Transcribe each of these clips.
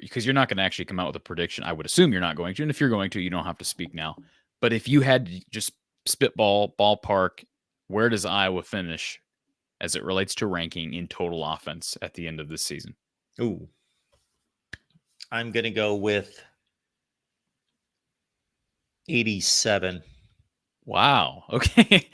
because you're not going to actually come out with a prediction. I would assume you're not going to. And if you're going to, you don't have to speak now. But if you had to just spitball, ballpark, where does Iowa finish as it relates to ranking in total offense at the end of this season? Ooh. I'm going to go with 87. Wow. Okay.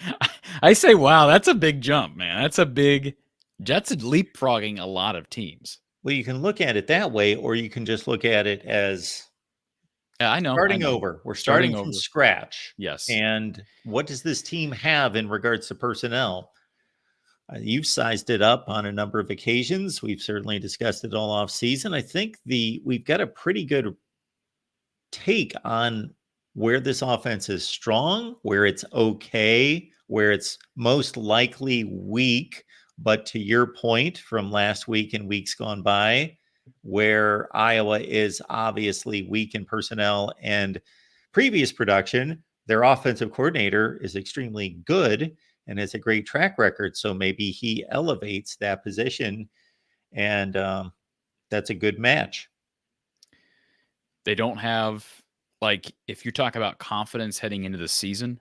I say, wow, that's a big jump, man. That's leapfrogging a lot of teams. Well, you can look at it that way, or you can just look at it as Yeah, I know. starting over. We're starting from scratch. Yes. And what does this team have in regards to personnel? You've sized it up on a number of occasions. We've certainly discussed it all off season. I think we've got a pretty good take on where this offense is strong, where it's okay, where it's most likely weak. But to your point from last week and weeks gone by, where Iowa is obviously weak in personnel and previous production, their offensive coordinator is extremely good and has a great track record. So maybe he elevates that position, and that's a good match. They don't have, like, if you talk about confidence heading into the season,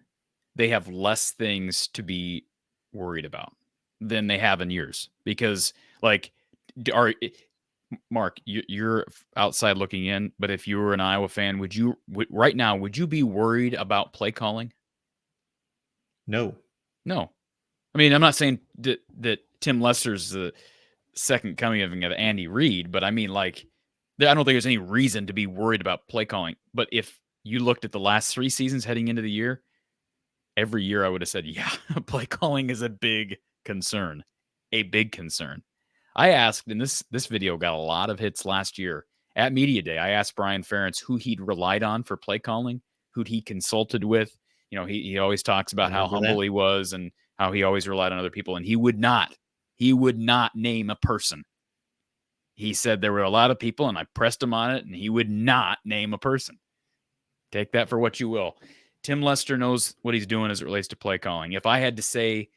they have less things to be worried about than they have in years. Because, like, Mark, you're outside looking in, but if you were an Iowa fan, right now, would you be worried about play calling? No. No. I mean, I'm not saying that Tim Lester's the second coming of Andy Reid, but I mean, like, I don't think there's any reason to be worried about play calling. But if you looked at the last 3 seasons heading into the year, every year I would have said, yeah, play calling is a big concern. A big concern. I asked, and this video got a lot of hits last year at Media Day. I asked Brian Ferentz who he'd relied on for play calling, who'd he consulted with. You know, he always talks about how humble he was and how he always relied on other people, and he would not name a person. He said there were a lot of people, and I pressed him on it, and he would not name a person. Take that for what you will. Tim Lester knows what he's doing as it relates to play calling. If I had to say,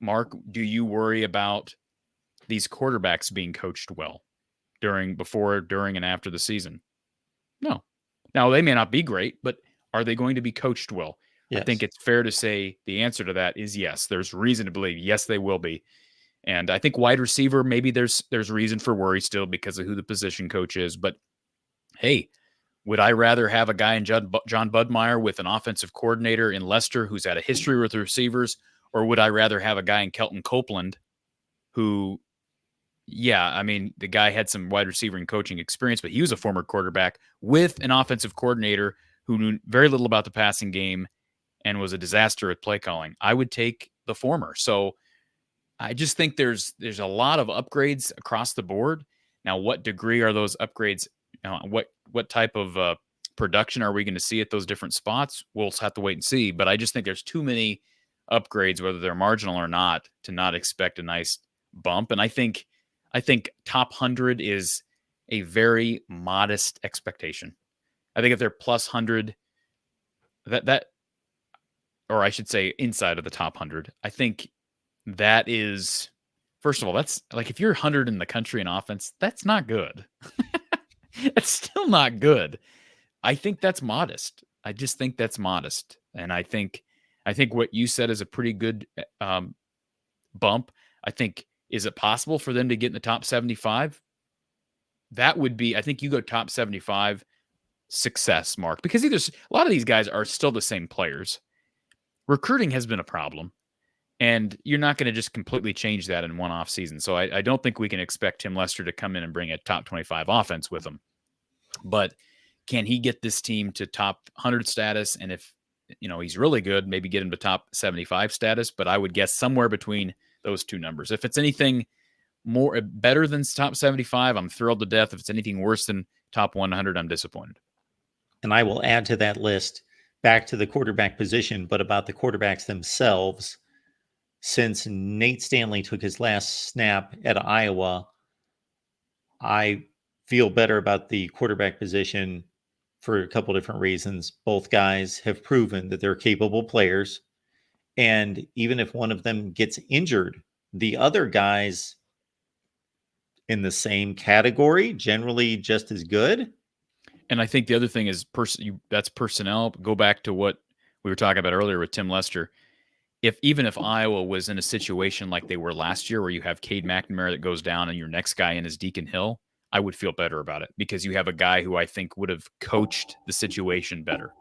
Mark, do you worry about these quarterbacks being coached well before, during, and after the season? No. Now, they may not be great, but are they going to be coached well? Yes. I think it's fair to say the answer to that is yes. There's reason to believe, yes, they will be. And I think wide receiver, maybe there's reason for worry still because of who the position coach is. But, hey, would I rather have a guy in John Budmeyer with an offensive coordinator in Leicester who's had a history with receivers, or would I rather have a guy in Kelton Copeland who, yeah, I mean, the guy had some wide receiver and coaching experience, but he was a former quarterback with an offensive coordinator who knew very little about the passing game and was a disaster at play calling? I would take the former. So I just think there's a lot of upgrades across the board. Now, what degree are those upgrades? What type of production are we going to see at those different spots? We'll have to wait and see. But I just think there's too many upgrades, whether they're marginal or not, to not expect a nice bump. And I think top 100 is a very modest expectation. I think if they're plus 100, or I should say inside of the top 100, I think that is, first of all, that's like, if you're 100 in the country in offense, that's not good. It's still not good. I think that's modest. I just think that's modest. And I think what you said is a pretty good bump. I think, is it possible for them to get in the top 75? That would be, I think you go top 75, success, Mark, because a lot of these guys are still the same players. Recruiting has been a problem, and you're not going to just completely change that in one off season. So I don't think we can expect Tim Lester to come in and bring a top 25 offense with him. But can he get this team to top 100 status? And if, he's really good, maybe get him to top 75 status. But I would guess somewhere between those two numbers. If it's anything better than top 75, I'm thrilled to death. If it's anything worse than top 100, I'm disappointed. And I will add to that list, back to the quarterback position, but about the quarterbacks themselves. Since Nate Stanley took his last snap at Iowa, I feel better about the quarterback position for a couple different reasons. Both guys have proven that they're capable players. And even if one of them gets injured, the other guys in the same category, generally just as good. And I think the other thing is that's personnel. Go back to what we were talking about earlier with Tim Lester. Even if Iowa was in a situation like they were last year, where you have Cade McNamara that goes down and your next guy in is Deacon Hill, I would feel better about it because you have a guy who I think would have coached the situation better.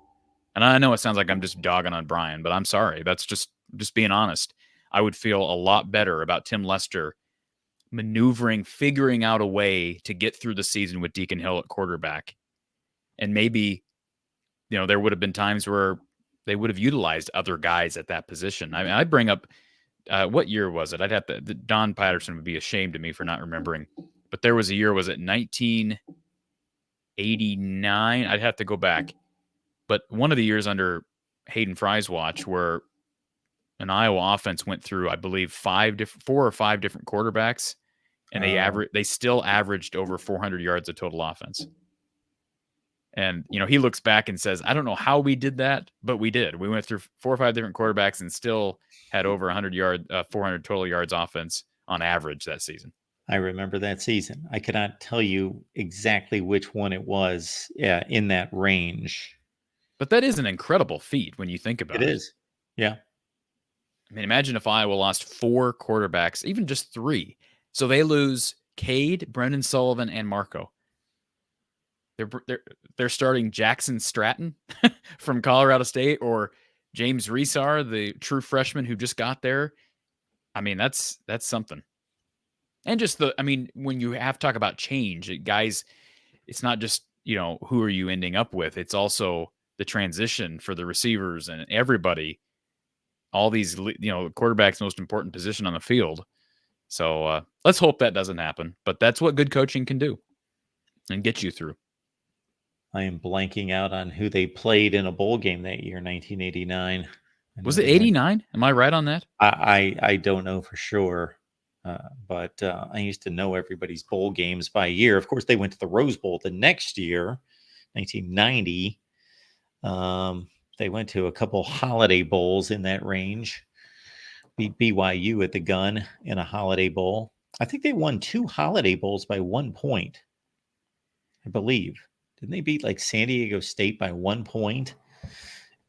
And I know it sounds like I'm just dogging on Brian, but I'm sorry. That's just being honest. I would feel a lot better about Tim Lester maneuvering, figuring out a way to get through the season with Deacon Hill at quarterback. And maybe, there would have been times where they would have utilized other guys at that position. I mean, I'd bring up, what year was it? I'd have to, Don Patterson would be ashamed of me for not remembering. But there was a year, was it 1989? I'd have to go back. But one of the years under Hayden Fry's watch where an Iowa offense went through, I believe, 4 or 5 different quarterbacks, and they still averaged over 400 yards of total offense. And, he looks back and says, I don't know how we did that, but we did. We went through 4 or 5 different quarterbacks and still had over 400 total yards offense on average that season. I remember that season. I cannot tell you exactly which one it was in that range. But that is an incredible feat when you think about it. It is. Yeah. I mean, imagine if Iowa lost 4 quarterbacks, even just 3. So they lose Cade, Brendan Sullivan, and Marco. They're starting Jackson Stratton from Colorado State or James Resar, the true freshman who just got there. I mean, that's something. And just when you have to talk about change, guys, it's not just, who are you ending up with? It's also the transition for the receivers and everybody. All these, quarterback's most important position on the field. So let's hope that doesn't happen. But that's what good coaching can do and get you through. I am blanking out on who they played in a bowl game that year, 1989. Was it 89? Am I right on that? I don't know for sure. But I used to know everybody's bowl games by year. Of course, they went to the Rose Bowl the next year, 1990. They went to a couple holiday bowls in that range. Beat BYU at the gun in a holiday bowl. I think they won 2 holiday bowls by 1 point, I believe. Didn't they beat like San Diego State by 1 point?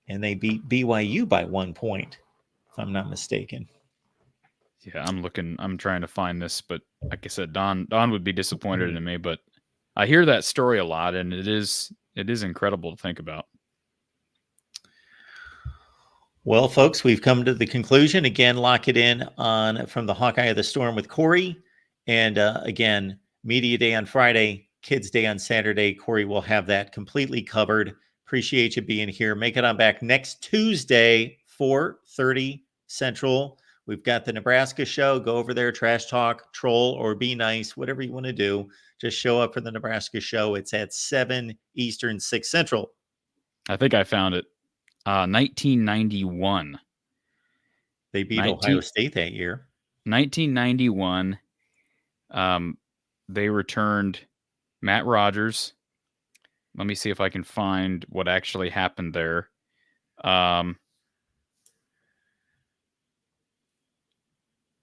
And they beat BYU by 1 point, if I'm not mistaken. Yeah, I'm trying to find this, but like I said, Don would be disappointed in me, but I hear that story a lot, and it is incredible to think about. Well, folks, we've come to the conclusion. Again, lock it in on From the Hawkeye of the Storm with Corey. And again, Media Day on Friday, Kids Day on Saturday. Corey will have that completely covered. Appreciate you being here. Make it on back next Tuesday, 4:30 Central. We've got the Nebraska show. Go over there, trash talk, troll, or be nice, whatever you want to do. Just show up for the Nebraska show. It's at 7 Eastern, 6 Central. I think I found it. 1991. They beat Ohio State that year. 1991. They returned Matt Rogers. Let me see if I can find what actually happened there.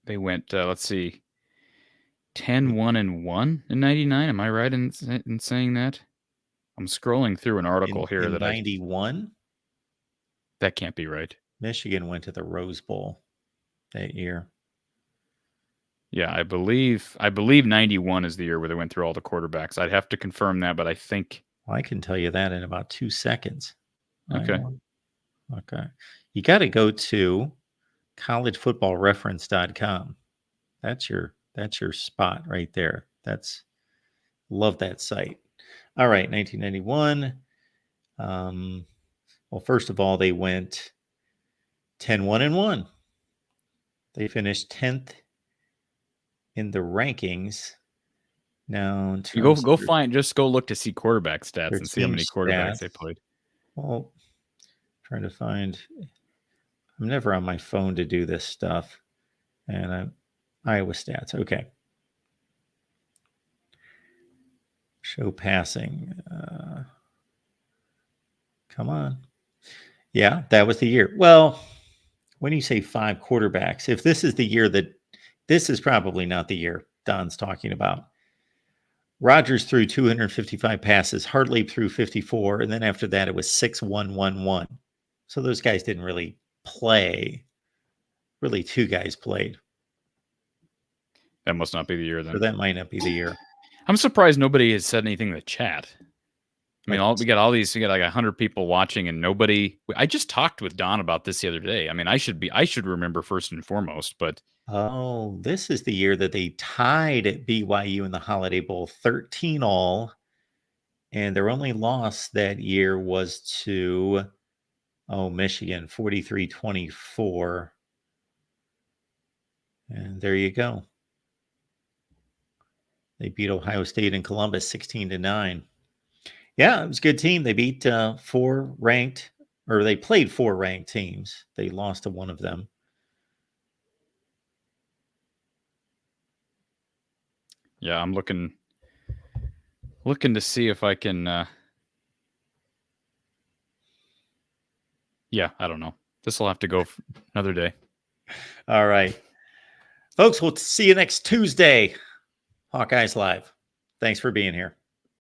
They went, let's see, 10-1-1 in 99. Am I right in saying that? I'm scrolling through an article here that 91? That can't be right. Michigan went to the Rose Bowl that year. Yeah, I believe 91 is the year where they went through all the quarterbacks. I'd have to confirm that, but I think I can tell you that in about 2 seconds. Okay. Okay. You got to go to collegefootballreference.com. That's your spot right there. Love that site. All right, 1991. Well, first of all, they went 10-1-1. They finished 10th in the rankings. Now, in terms go find, just go look to see quarterback stats and see how many quarterbacks they played. Well, trying to find. I'm never on my phone to do this stuff, and Iowa stats. Okay. Show passing. Come on. Yeah, that was the year. Well, when you say 5 quarterbacks, if this is the year this is probably not the year Don's talking about. Rogers threw 255 passes. Hartleib threw 54. And then after that, it was 6-1-1-1. So those guys didn't really play. Really, two guys played. That must not be the year So then. that might not be the year. I'm surprised nobody has said anything in the chat. I mean, we got 100 people watching and nobody. I just talked with Don about this the other day. I mean, I should remember first and foremost, but Oh, this is the year that they tied at BYU in the Holiday Bowl 13-all. And their only loss that year was to, Michigan 43-24. And there you go. They beat Ohio State and Columbus 16-9. Yeah, it was a good team. They beat they played four ranked teams. They lost to one of them. yeah, I'm looking to see if I can. Yeah, I don't know. This will have to go another day. All right. Folks, we'll see you next Tuesday. Hawkeyes Live. Thanks for being here.